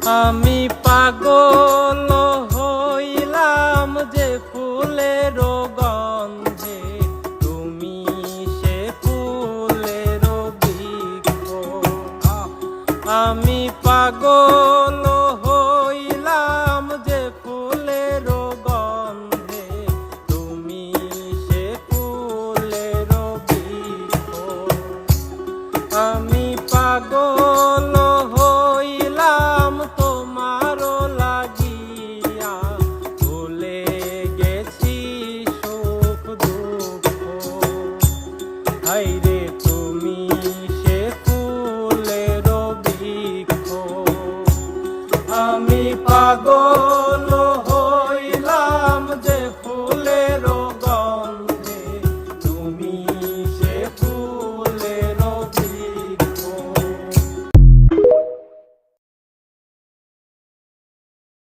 আমি পাগল হইলাম যে ফুলের গন্ধে, তুমি সে ফুলের বৃক্ষ। আমি পাগল হইলাম যে ফুলের গন্ধে, তুমি সে ফুলের বৃক্ষ। আমি পাগল হইলাম তোমারও লাগিয়া, ভুলে গেছি সুখ দুঃখ। হায়রে তুমি সে ফুলের বৃক্ষ। আমি পাগল